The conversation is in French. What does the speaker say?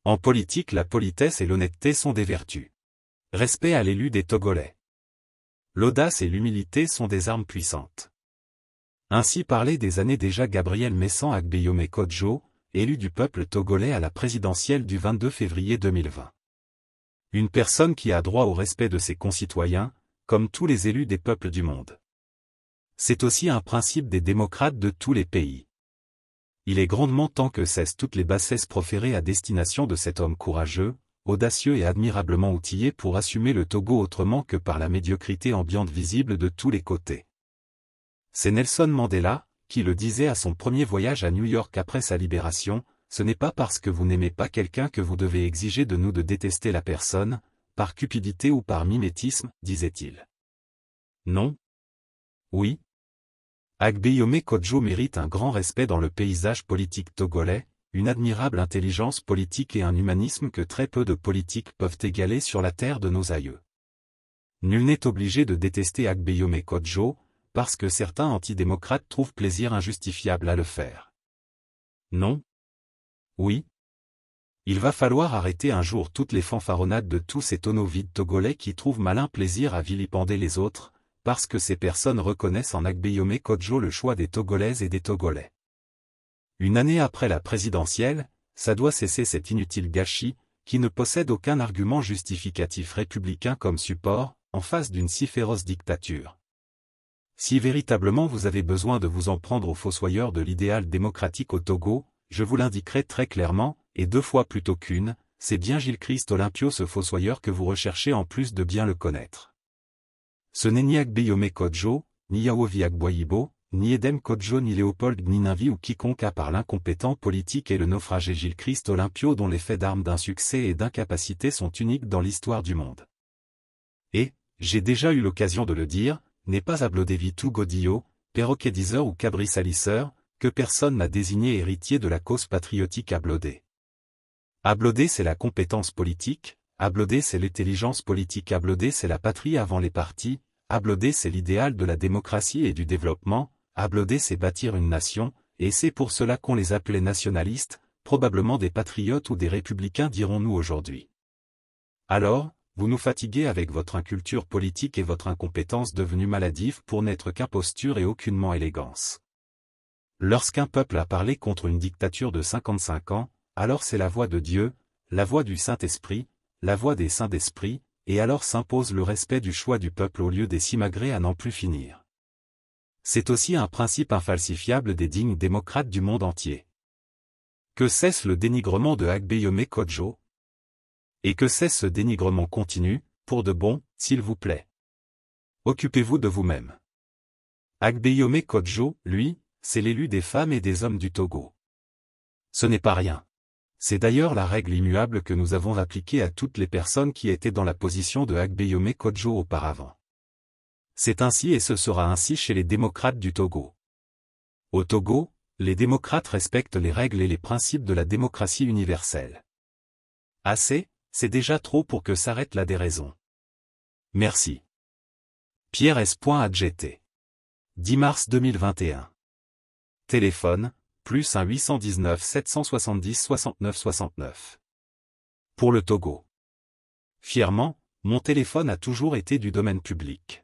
En politique, la politesse et l'honnêteté sont des vertus. Respect à l'élu des Togolais. L'audace et l'humilité sont des armes puissantes. Ainsi parlait des années déjà Gabriel Messant Agbeyome Kodjo, élu du peuple togolais à la présidentielle du 22 février 2020. Une personne qui a droit au respect de ses concitoyens, comme tous les élus des peuples du monde. C'est aussi un principe des démocrates de tous les pays. Il est grandement temps que cessent toutes les bassesses proférées à destination de cet homme courageux, audacieux et admirablement outillé pour assumer le Togo autrement que par la médiocrité ambiante visible de tous les côtés. C'est Nelson Mandela, qui le disait à son premier voyage à New York après sa libération, « Ce n'est pas parce que vous n'aimez pas quelqu'un que vous devez exiger de nous de détester la personne, par cupidité ou par mimétisme, disait-il. » Non. Oui. Agbeyome Kodjo mérite un grand respect dans le paysage politique togolais, une admirable intelligence politique et un humanisme que très peu de politiques peuvent égaler sur la terre de nos aïeux. Nul n'est obligé de détester Agbeyome Kodjo, parce que certains antidémocrates trouvent plaisir injustifiable à le faire. Non. Oui. Il va falloir arrêter un jour toutes les fanfaronnades de tous ces tonneaux vides togolais qui trouvent malin plaisir à vilipender les autres, parce que ces personnes reconnaissent en Agbeyome Kodjo le choix des Togolaises et des Togolais. Une année après la présidentielle, ça doit cesser cet inutile gâchis, qui ne possède aucun argument justificatif républicain comme support, en face d'une si féroce dictature. Si véritablement vous avez besoin de vous en prendre aux fossoyeurs de l'idéal démocratique au Togo, je vous l'indiquerai très clairement, et 2 fois plutôt qu'une, c'est bien Gilles-Christ Olympio ce fossoyeur que vous recherchez en plus de bien le connaître. Ce n'est ni Agbeyome Kodjo, ni Yaovi Agboyibo, ni Edem Kodjo ni Léopold Gnininvi ou quiconque à part l'incompétent politique et le naufragé Gilles-Christ Olympio dont les faits d'armes d'insuccès et d'incapacité sont uniques dans l'histoire du monde. Et, j'ai déjà eu l'occasion de le dire, n'est pas Ablodevitou Godillo, perroquet diseur ou cabri salisseur, que personne n'a désigné héritier de la cause patriotique Ablodé. Ablodé c'est la compétence politique, Ablodé c'est l'intelligence politique, Ablodé c'est la patrie avant les partis, Ablodé c'est l'idéal de la démocratie et du développement, Ablodé c'est bâtir une nation, et c'est pour cela qu'on les appelait nationalistes, probablement des patriotes ou des républicains dirons-nous aujourd'hui. Alors, vous nous fatiguez avec votre inculture politique et votre incompétence devenue maladive pour n'être qu'imposture et aucunement élégance. Lorsqu'un peuple a parlé contre une dictature de 55 ans, alors c'est la voix de Dieu, la voix du Saint-Esprit, la voix des saints d'esprit, et alors s'impose le respect du choix du peuple au lieu des simagrées à n'en plus finir. C'est aussi un principe infalsifiable des dignes démocrates du monde entier. Que cesse le dénigrement de Agbeyome Kodjo? Et que cesse ce dénigrement continu, pour de bon, s'il vous plaît. Occupez-vous de vous-même. Agbeyome Kodjo, lui, c'est l'élu des femmes et des hommes du Togo. Ce n'est pas rien. C'est d'ailleurs la règle immuable que nous avons appliquée à toutes les personnes qui étaient dans la position de Agbeyome Kodjo auparavant. C'est ainsi et ce sera ainsi chez les démocrates du Togo. Au Togo, les démocrates respectent les règles et les principes de la démocratie universelle. Assez, c'est déjà trop pour que s'arrête la déraison. Merci. Pierre S. Adjeté. 10 mars 2021. Téléphone, +1 819 770 69 69. Pour le Togo. Fièrement, mon téléphone a toujours été du domaine public.